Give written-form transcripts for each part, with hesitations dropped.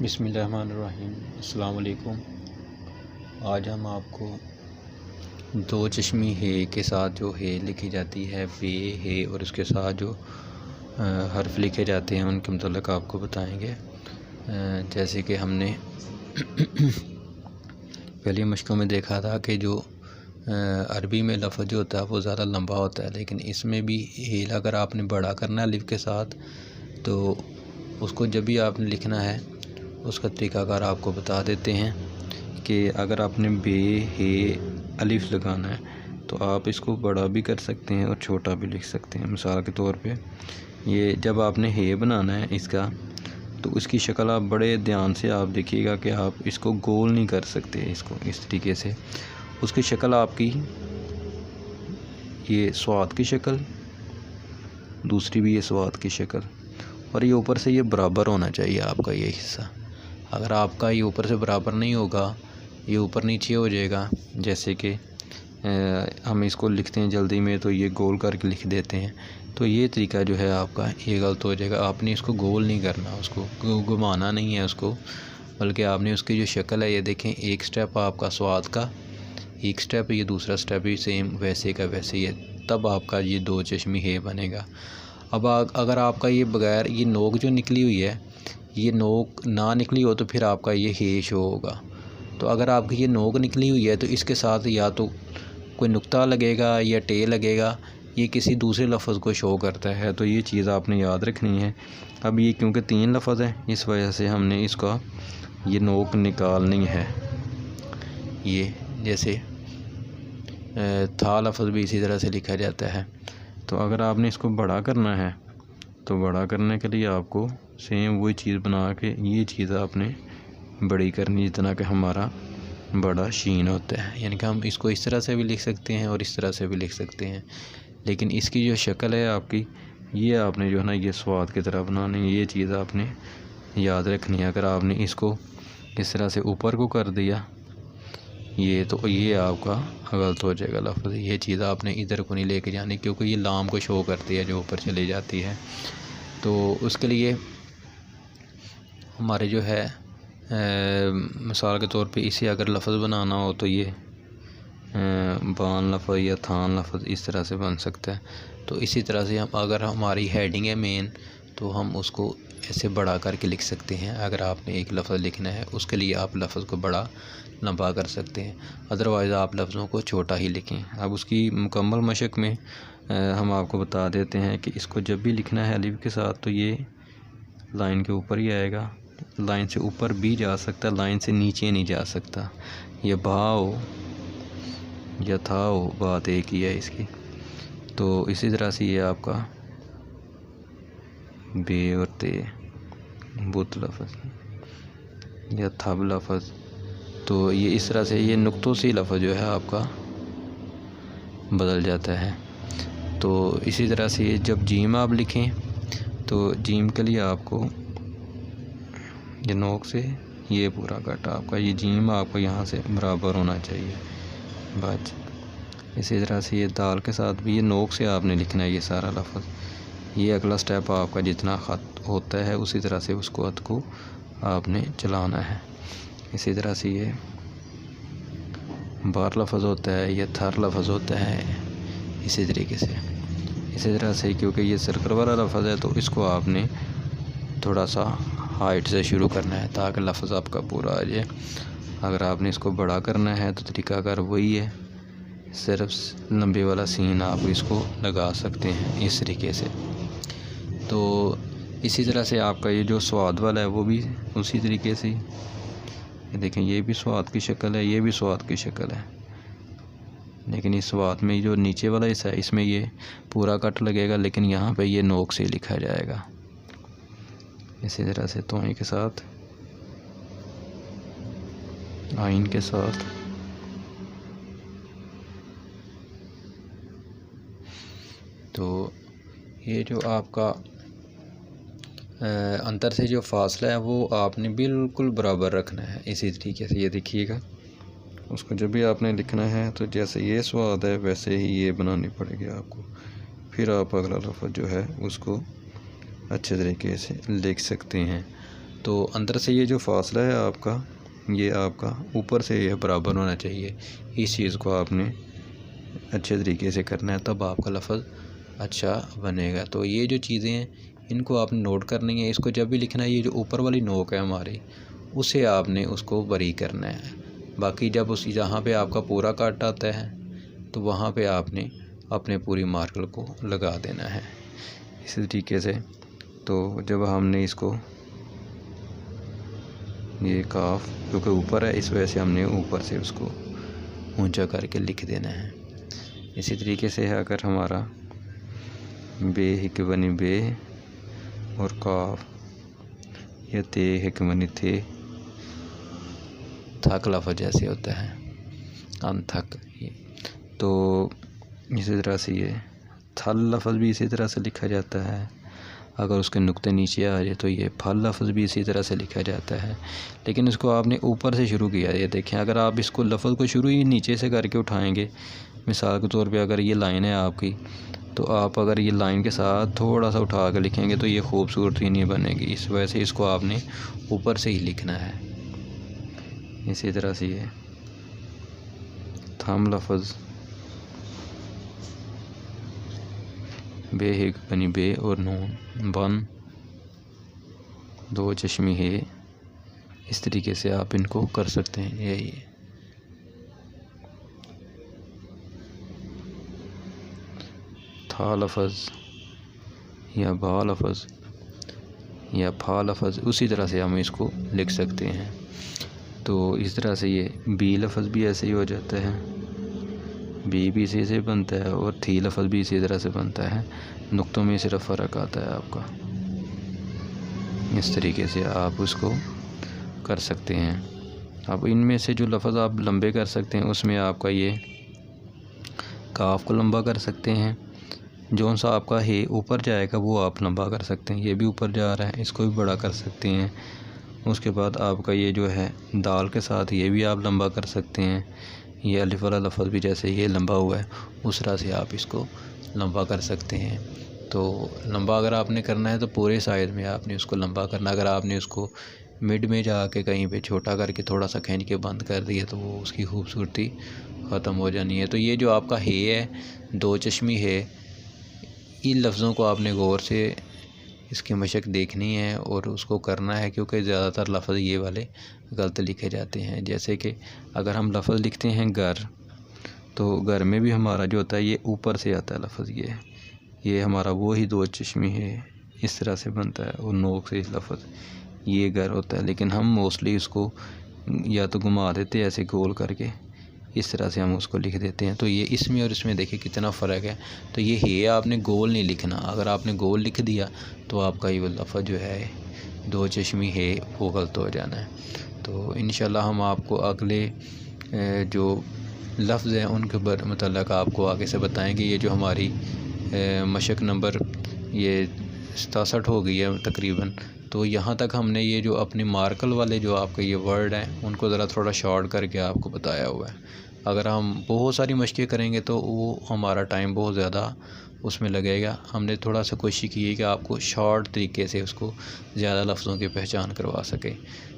बिस्मिल्लाहिर्रहमानिर्रहीम। अस्सलाम वालेकुम। आज हम आपको दो चश्मी हे के साथ जो हे लिखी जाती है बे हे और उसके साथ जो हर्फ लिखे जाते हैं उनके मतलब आपको बताएंगे। जैसे कि हमने पहली मशकों में देखा था कि जो अरबी में लफ्ज़ जो होता है वो ज़्यादा लंबा होता है, लेकिन इसमें भी हेल अगर आपने बड़ा करना है अलिफ के साथ तो उसको जब भी आपने लिखना है उसका तरीक़ाकार आपको बता देते हैं कि अगर आपने बे हे अलिफ लगाना है तो आप इसको बड़ा भी कर सकते हैं और छोटा भी लिख सकते हैं। मिसाल के तौर पे ये जब आपने हे बनाना है इसका तो उसकी शक्ल आप बड़े ध्यान से आप देखिएगा कि आप इसको गोल नहीं कर सकते, इसको इस तरीके से उसकी शक्ल आपकी ये स्वाद की शक्ल, दूसरी भी ये स्वाद की शक्ल, और ये ऊपर से ये बराबर होना चाहिए आपका ये हिस्सा। अगर आपका ये ऊपर से बराबर नहीं होगा, ये ऊपर नीचे हो जाएगा, जैसे कि हम इसको लिखते हैं जल्दी में तो ये गोल करके लिख देते हैं, तो ये तरीका जो है आपका ये गलत हो जाएगा। आपने इसको गोल नहीं करना, उसको घुमाना नहीं है उसको, बल्कि आपने उसकी जो शक्ल है ये देखें, एक स्टेप आपका स्वाद का, एक स्टेप ये दूसरा स्टेप भी सेम वैसे का वैसे ही है, तब आपका ये दो चश्मी हे बनेगा। अब अगर आपका ये बगैर ये नोक जो निकली हुई है, ये नोक ना निकली हो तो फिर आपका ये हे शो होगा। तो अगर आपकी ये नोक निकली हुई है तो इसके साथ या तो कोई नुक्ता लगेगा या टे लगेगा, ये किसी दूसरे लफ्ज़ को शो करता है, तो ये चीज़ आपने याद रखनी है। अब ये क्योंकि तीन लफ्ज़ है इस वजह से हमने इसका ये नोक निकालनी है। ये जैसे था लफ्ज़ भी इसी तरह से लिखा जाता है। तो अगर आपने इसको बड़ा करना है तो बड़ा करने के लिए आपको सेम वही चीज़ बना के ये चीज़ आपने बड़ी करनी, जितना कि हमारा बड़ा शीन होता है। यानी कि हम इसको इस तरह से भी लिख सकते हैं और इस तरह से भी लिख सकते हैं, लेकिन इसकी जो शक्ल है आपकी ये आपने जो है ना ये स्वाद की तरह बनानी है। ये चीज़ आपने याद रखनी है। अगर आपने इसको इस तरह से ऊपर को कर दिया ये तो ये आपका गलत हो जाएगा लफ्ज़। ये चीज़ आपने इधर को नहीं लेके जानी, क्योंकि ये लाम को शो करती है जो ऊपर चली जाती है। तो उसके लिए हमारे जो है मिसाल के तौर पे इसे अगर लफ्ज़ बनाना हो तो ये बान लफ्ज़ या थान लफ्ज़ इस तरह से बन सकता है। तो इसी तरह से हम अगर हमारी हेडिंग है मेन तो हम उसको ऐसे बड़ा करके लिख सकते हैं। अगर आपने एक लफ्ज़ लिखना है उसके लिए आप लफ्ज़ को बड़ा लंबा कर सकते हैं, अदरवाइज़ आप लफ्ज़ों को छोटा ही लिखें। अब उसकी मुकम्मल मशक में हम आपको बता देते हैं कि इसको जब भी लिखना है अलिफ के साथ तो ये लाइन के ऊपर ही आएगा, लाइन से ऊपर भी जा सकता, लाइन से नीचे नहीं जा सकता। ये भाव या था हो, बात एक ही है इसकी। तो इसी तरह से ये आपका बे और ते बुत लफ्ज़ या थब लफ्ज़, तो ये इस तरह से ये नुक्तों से लफ्ज़ जो है आपका बदल जाता है। तो इसी तरह से जब जीम आप लिखें तो जीम के लिए आपको ये नोक से ये पूरा कट आपका ये जीम आपको यहाँ से बराबर होना चाहिए बस। इसी तरह से ये दाल के साथ भी ये नोक से आपने लिखना है ये सारा लफ्ज़। ये अगला स्टेप आपका जितना ख़त होता है उसी तरह से उसको ख़त को आपने चलाना है। इसी तरह से ये बार लफ्ज़ होता है, ये थर लफ्ज़ होता है, इसी तरीके से। इसी तरह से क्योंकि ये सर्कल वाला लफ्ज़ है तो इसको आपने थोड़ा सा हाइट से शुरू करना है ताकि लफ्ज़ आपका पूरा आ जाए। अगर आपने इसको बड़ा करना है तो तरीक़ाकार वही है, सिर्फ लंबे वाला सीन आप इसको लगा सकते हैं इस तरीके से। तो इसी तरह से आपका ये जो स्वाद वाला है वो भी उसी तरीके से, ये देखें ये भी स्वाद की शक्ल है, ये भी स्वाद की शक्ल है, लेकिन इस स्वाद में जो नीचे वाला हिस्सा है इसमें ये पूरा कट लगेगा, लेकिन यहाँ पे ये नोक से लिखा जाएगा। इसी तरह से तोई के साथ, आइन के साथ, तो ये जो आपका अंतर से जो फासला है वो आपने बिल्कुल बराबर रखना है। इसी तरीके से ये देखिएगा, उसको जब भी आपने लिखना है तो जैसे ये स्वाद है वैसे ही ये बनानी पड़ेगी आपको, फिर आप अगला लफ्ज़ जो है उसको अच्छे तरीके से लिख सकते हैं। तो अंदर से ये जो फासला है आपका, ये आपका ऊपर से ये बराबर होना चाहिए। इस चीज़ को आपने अच्छे तरीके से करना है, तब आपका लफ्ज़ अच्छा बनेगा। तो ये जो चीज़ें हैं इनको आपने नोट करनी है। इसको जब भी लिखना है, ये जो ऊपर वाली नोक है हमारी, उसे आपने उसको बरी करना है। बाकी जब उस जहाँ पे आपका पूरा कट आता है तो वहाँ पे आपने अपने पूरी मार्कर को लगा देना है इसी तरीके से। तो जब हमने इसको, ये काफ क्योंकि ऊपर है इस वजह से हमने ऊपर से उसको ऊंचा करके लिख देना है। इसी तरीके से है अगर हमारा बे हिक बनी बे और काफ, या ते हिक बनी थे, थक लफ्ज़ जैसे होता है अनथक। तो इसी तरह से ये थल लफ्ज़ भी इसी तरह से लिखा जाता है। अगर उसके नुक्ते नीचे आ जाए तो ये फल लफ्ज़ भी इसी तरह से लिखा जाता है, लेकिन इसको आपने ऊपर से शुरू किया। ये देखें, अगर आप इसको लफ्ज़ को शुरू ही नीचे से करके उठाएंगे, मिसाल के तौर पे अगर ये लाइन है आपकी, तो आप अगर ये लाइन के साथ थोड़ा सा उठा कर लिखेंगे तो ये खूबसूरती नहीं बनेगी। इस वजह से इसको आपने ऊपर से ही लिखना है। इसी तरह से ये थम लफ्ज़, बे हिक बनी बे और नून बन, दो चश्मी है। इस तरीके से आप इनको कर सकते हैं। यही था लफ्ज़ या बा लफ्ज़ या फा लफ्ज़, उसी तरह से हम इसको लिख सकते हैं। तो इस तरह से ये बी लफ्ज़ भी ऐसे ही हो जाता है, बी भी इसी से बनता है, और थी लफ्ज़ भी इसी तरह से बनता है। नुक्तों में सिर्फ फ़र्क आता है आपका। इस तरीके से आप उसको कर सकते हैं। अब इनमें से जो लफ्ज़ आप लंबे कर सकते हैं, उसमें आपका ये काफ को लंबा कर सकते हैं। जौन सा आपका है ऊपर जाएगा वो आप लंबा कर सकते हैं। ये भी ऊपर जा रहा है, इसको भी बड़ा कर सकते हैं। उसके बाद आपका ये जो है दाल के साथ, ये भी आप लंबा कर सकते हैं। ये अलिफ वाला लफ्ज़ भी जैसे ये लंबा हुआ है, उस तरह से आप इसको लंबा कर सकते हैं। तो लंबा अगर आपने करना है तो पूरे साइज़ में आपने उसको लंबा करना। अगर आपने उसको मिड में जाके कहीं पे छोटा करके थोड़ा सा खींच के बंद कर दिया तो वो उसकी खूबसूरती ख़त्म हो जानी है। तो ये जो आपका है, दो चश्मी है, इन लफ्ज़ों को आपने गौर से इसकी मशक देखनी है और उसको करना है, क्योंकि ज़्यादातर लफ्ज़ ये वाले गलत लिखे जाते हैं। जैसे कि अगर हम लफ्ज़ लिखते हैं घर, तो घर में भी हमारा जो होता है ये ऊपर से आता है लफ्ज़। ये हमारा वो ही दो चश्मी है, इस तरह से बनता है, और नोक से इस लफ्ज़ ये घर होता है। लेकिन हम मोस्टली इसको या तो घुमा देते हैं ऐसे गोल करके, इस तरह से हम उसको लिख देते हैं। तो ये इसमें और इसमें देखिए कितना फ़र्क है। तो ये है आपने गोल नहीं लिखना। अगर आपने गोल लिख दिया तो आपका ये लफ्ज़ जो है दो चश्मी है वो गलत हो जाना है। तो इंशाल्लाह हम आपको अगले जो लफ्ज़ हैं उनके मतलब आपको आगे से बताएंगे। ये जो हमारी मशक नंबर ये 67 हो गई है तकरीबन। तो यहाँ तक हमने ये जो अपने मार्कल वाले जो आपके ये वर्ड हैं उनको ज़रा थोड़ा शॉर्ट करके आपको बताया हुआ है। अगर हम बहुत सारी मशक़ें करेंगे तो वो हमारा टाइम बहुत ज़्यादा उसमें लगेगा। हमने थोड़ा सा कोशिश की है कि आपको शॉर्ट तरीके से उसको ज़्यादा लफ्ज़ों की पहचान करवा सके।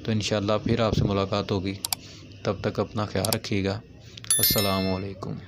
तो इंशाल्लाह फिर आपसे मुलाकात होगी। तब तक अपना ख्याल रखिएगा। अस्सलामु अलैकुम।